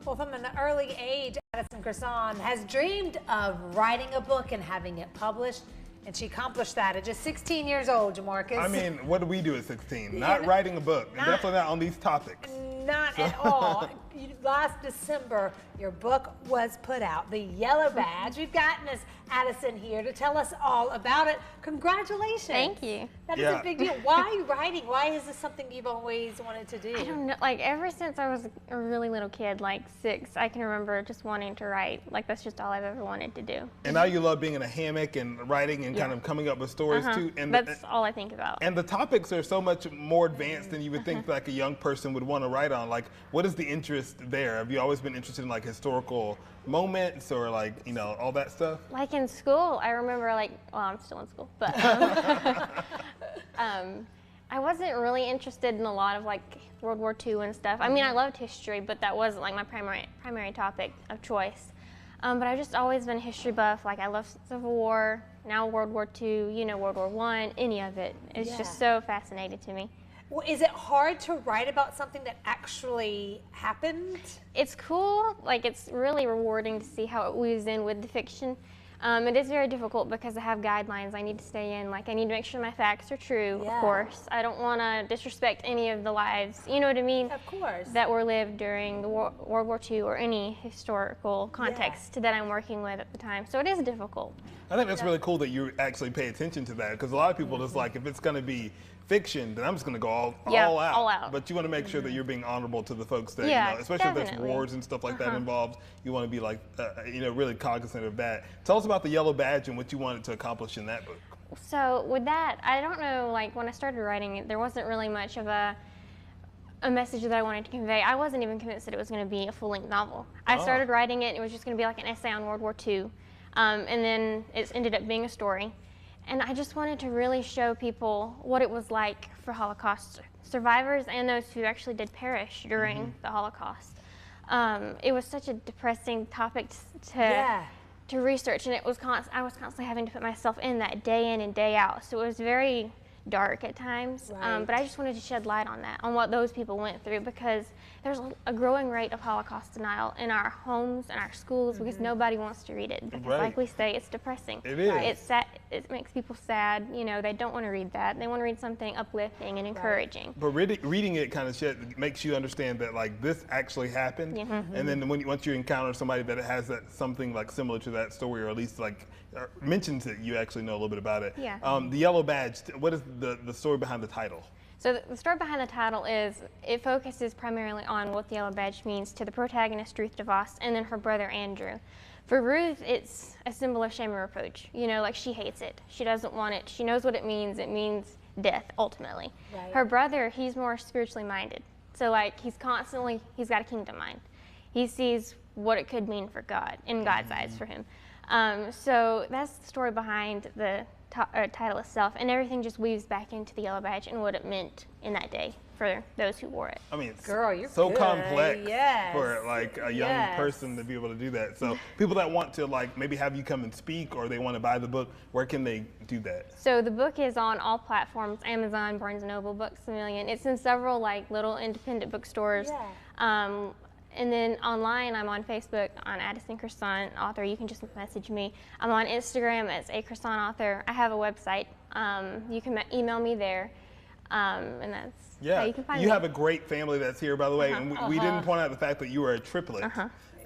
Well, from an early age, Addison Cresson has dreamed of writing a book and having it published, and she accomplished that at just 16 years old, Jamarcus. I mean, what do we do at 16? Not writing a book. Definitely not on these topics. Not at all. Last December, your book was put out, The Yellow Badge. We've got Miss Addison here to tell us all about it. Congratulations. Thank you. That is a big deal. Why writing? Why is this something you've always wanted to do? I don't know, like ever since I was a really little kid, like 6, I can remember just wanting to write. Like that's just all I've ever wanted to do. And now you love being in a hammock and writing and kind of coming up with stories too. And that's all I think about. And the topics are so much more advanced than you would think like a young person would want to write on. Like, what is the interest there? Have you always been interested in like historical moments or like, you know, all that stuff? Like in school, I remember like, well, I'm still in school, but I wasn't really interested in a lot of like World War II and stuff. I mean, I loved history, but that wasn't like my primary topic of choice. But I've just always been a history buff. Like I love Civil War, now World War II, you know, World War I, any of it. It's just so fascinating to me. Well, is it hard to write about something that actually happened? It's cool. Like it's really rewarding to see how it weaves in with the fiction. It is very difficult because I have guidelines I need to stay in. Like I need to make sure my facts are true, of course. I don't want to disrespect any of the lives, you know what I mean? Of course. That were lived during the World War II or any historical context that I'm working with at the time. So it is difficult. I think that's really cool that you actually pay attention to that, because a lot of people just like, if it's going to be fiction, then I'm just going to go all out. All out. But you want to make sure that you're being honorable to the folks that, you know, especially if there's wars and stuff like that involved. You want to be like, you know, really cognizant of that. Tell us about the Yellow Badge and what you wanted to accomplish in that book. So with that, I don't know, like when I started writing it, there wasn't really much of a message that I wanted to convey. I wasn't even convinced that it was going to be a full-length novel. I started writing it, and it was just going to be like an essay on World War II. And then it ended up being a story. And I just wanted to really show people what it was like for Holocaust survivors and those who actually did perish during the Holocaust. It was such a depressing topic to research, and I was constantly having to put myself in that day in and day out. So it was very dark at times, but I just wanted to shed light on that, on what those people went through, because there's a growing rate of Holocaust denial in our homes and our schools because nobody wants to read it. Because like we say, it's depressing. It is. It's sad. It makes people sad. You know, they don't want to read that. They want to read something uplifting and encouraging. But reading it kind of makes you understand that like this actually happened. And then once you encounter somebody that has something like similar to that story, or at least like mentions it, you actually know a little bit about it. The Yellow Badge, what is the story behind the title? So the story behind the title is, it focuses primarily on what the Yellow Badge means to the protagonist, Ruth DeVos, and then her brother, Andrew. For Ruth, it's a symbol of shame and reproach. You know, like she hates it. She doesn't want it. She knows what it means. It means death, ultimately. Her brother, he's more spiritually minded. So like he's got a kingdom mind. He sees what it could mean for God, in God's eyes for him. So that's the story behind the title itself, and everything just weaves back into the Yellow Badge and what it meant in that day for those who wore it. I mean, it's you're so good. Complex for like a young person to be able to do that. So people that want to like maybe have you come and speak, or they want to buy the book, where can they do that? So the book is on all platforms: Amazon, Barnes & Noble, Books A Million. It's in several like little independent bookstores. And then online, I'm on Facebook on Addison Cresson Author. You can just message me. I'm on Instagram as A Cresson Author. I have a website. You can email me there. And that's how you can find me. You have a great family that's here, by the way. And we didn't point out the fact that you were a triplet.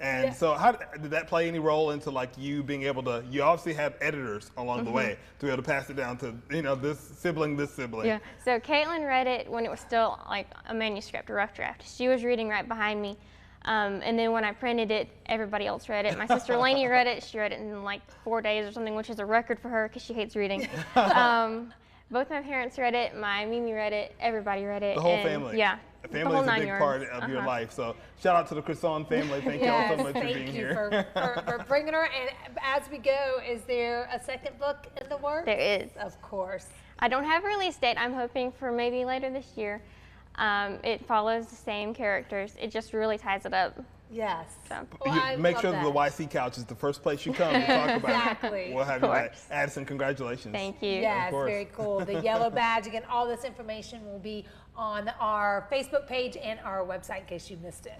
And so how did that play any role into like you being able to, you obviously have editors along the way to be able to pass it down to, you know, this sibling. Yeah, so Caitlin read it when it was still like a manuscript, a rough draft. She was reading right behind me. And then when I printed it, everybody else read it. My sister Lainey read it. She read it in like 4 days or something, which is a record for her because she hates reading. Both my parents read it. My Mimi read it. Everybody read it. The whole family. Yeah. The family is a big part of your life. So shout out to the Cresson family. Thank you all so much for being here. Thank you for bringing her. And as we go, is there a second book in the works? There is. Of course. I don't have a release date. I'm hoping for maybe later this year. It follows the same characters. It just really ties it up. Yes. So. Well, make sure that the YC couch is the first place you come to talk about it. We'll have you back. Addison, congratulations. Thank you. Yes, very cool. The Yellow Badge. Again, all this information will be on our Facebook page and our website in case you missed it.